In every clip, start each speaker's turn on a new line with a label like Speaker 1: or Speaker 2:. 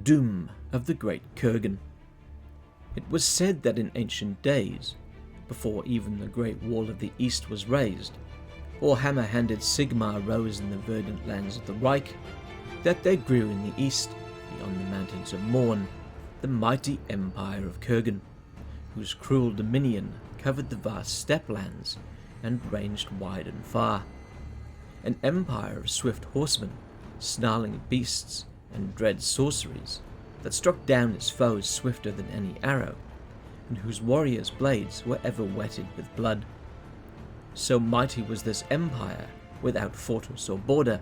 Speaker 1: doom of the great Kurgan. It was said that in ancient days, before even the Great Wall of the East was raised, or hammer-handed Sigmar rose in the verdant lands of the Reich, that there grew in the east, beyond the mountains of Morn, the mighty empire of Kurgan, whose cruel dominion covered the vast steppe lands and ranged wide and far. An empire of swift horsemen, snarling beasts, and dread sorceries that struck down its foes swifter than any arrow, and whose warriors' blades were ever wetted with blood. So mighty was this empire, without fortress or border,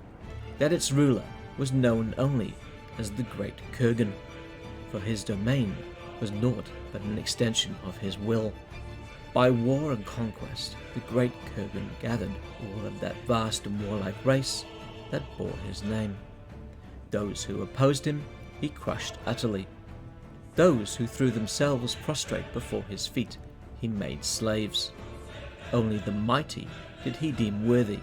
Speaker 1: that its ruler was known only as the Great Kurgan, for his domain was naught but an extension of his will. By war and conquest, the Great Kurgan gathered all of that vast and warlike race that bore his name. Those who opposed him, he crushed utterly. Those who threw themselves prostrate before his feet, he made slaves. Only the mighty did he deem worthy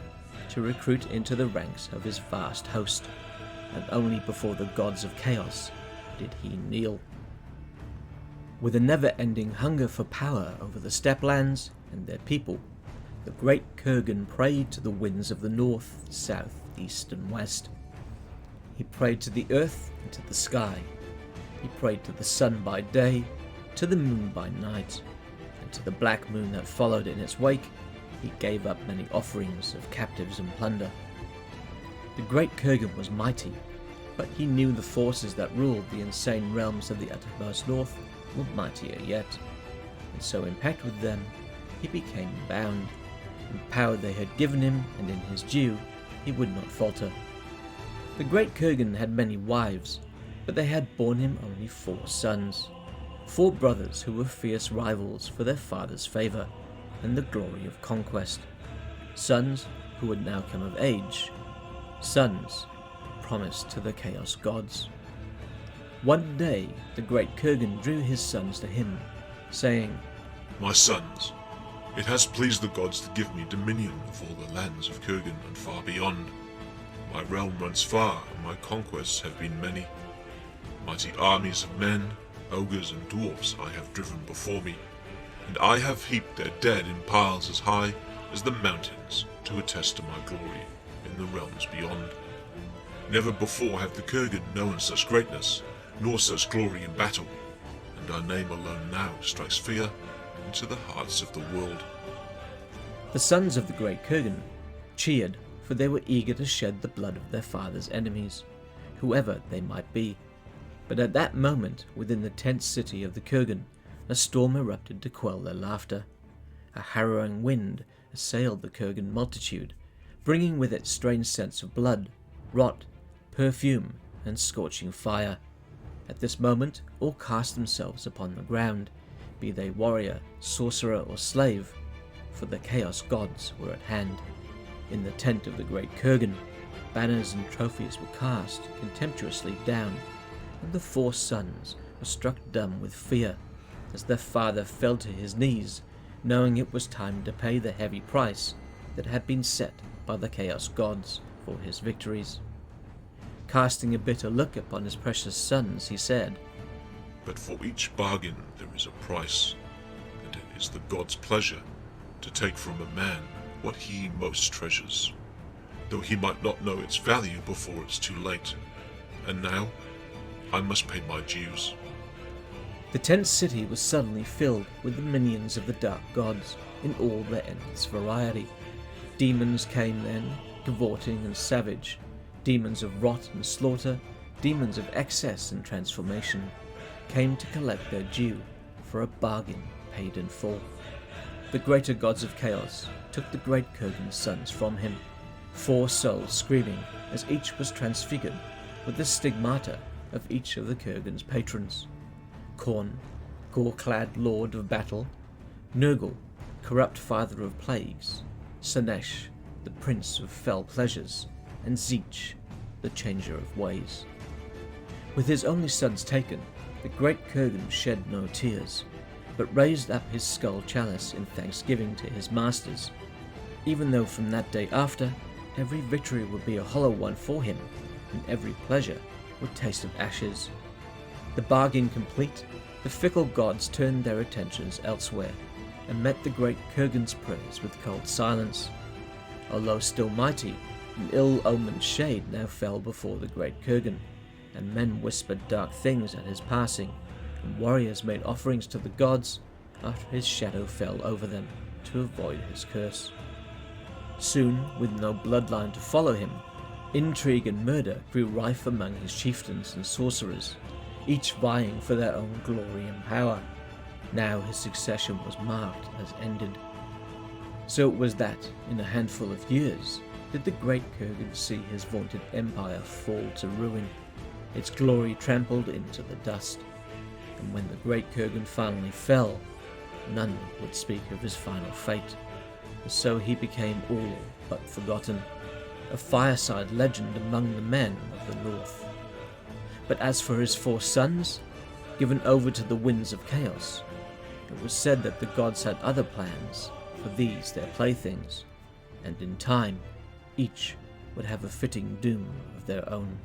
Speaker 1: to recruit into the ranks of his vast host, and only before the gods of chaos did he kneel. With a never-ending hunger for power over the steppe lands and their people, the great Kurgan prayed to the winds of the north, south, east, and west. He prayed to the earth and to the sky. He prayed to the sun by day, to the moon by night, and to the black moon that followed in its wake, he gave up many offerings of captives and plunder. The great Kurgan was mighty, but he knew the forces that ruled the insane realms of the uttermost north were mightier yet, and so in pact with them, he became bound. In power they had given him, and in his due, he would not falter. The great Kurgan had many wives, but they had borne him only 4 sons, 4 brothers who were fierce rivals for their father's favour and the glory of conquest. Sons who had now come of age. Sons promised to the Chaos Gods. One day the great Kurgan drew his sons to him, saying,
Speaker 2: "My sons, it has pleased the gods to give me dominion of all the lands of Kurgan and far beyond. My realm runs far, and my conquests have been many. Mighty armies of men, ogres and dwarfs I have driven before me, and I have heaped their dead in piles as high as the mountains to attest to my glory in the realms beyond. Never before have the Kurgan known such greatness, nor such glory in battle, and our name alone now strikes fear into the hearts of the world."
Speaker 1: The sons of the great Kurgan cheered, for they were eager to shed the blood of their father's enemies, whoever they might be. But at that moment, within the tense city of the Kurgan, a storm erupted to quell their laughter. A harrowing wind assailed the Kurgan multitude, bringing with it strange scents of blood, rot, perfume, and scorching fire. At this moment, all cast themselves upon the ground, be they warrior, sorcerer, or slave, for the Chaos Gods were at hand. In the tent of the great Kurgan, banners and trophies were cast contemptuously down, and the 4 sons were struck dumb with fear as their father fell to his knees, knowing it was time to pay the heavy price that had been set by the Chaos Gods for his victories. Casting a bitter look upon his precious sons, he said,
Speaker 2: "But for each bargain there is a price, and it is the god's pleasure to take from a man what he most treasures, though he might not know its value before it's too late. And now, I must pay my dues."
Speaker 1: The tense city was suddenly filled with the minions of the dark gods in all their endless variety. Demons came then, cavorting and savage, demons of rot and slaughter, demons of excess and transformation, came to collect their due for a bargain paid in full. The greater gods of chaos took the great Kurgan's sons from him, 4 souls screaming as each was transfigured with the stigmata of each of the Kurgan's patrons. Korn, gore-clad lord of battle; Nurgle, corrupt father of plagues; Sanesh, the prince of fell pleasures; and Zeech, the changer of ways. With his only sons taken, the great Kurgan shed no tears, but raised up his skull chalice in thanksgiving to his masters, even though from that day after, every victory would be a hollow one for him, and every pleasure would taste of ashes. The bargain complete, the fickle gods turned their attentions elsewhere, and met the great Kurgan's prayers with cold silence. Although still mighty, an ill-omened shade now fell before the great Kurgan, and men whispered dark things at his passing, and warriors made offerings to the gods after his shadow fell over them to avoid his curse. Soon, with no bloodline to follow him, intrigue and murder grew rife among his chieftains and sorcerers, each vying for their own glory and power. Now his succession was marked as ended. So it was that, in a handful of years, did the great Kurgan see his vaunted empire fall to ruin, its glory trampled into the dust. And when the great Kurgan finally fell, none would speak of his final fate, and so he became all but forgotten, a fireside legend among the men of the North. But as for his 4 sons, given over to the winds of chaos, it was said that the gods had other plans for these their playthings, and in time, each would have a fitting doom of their own.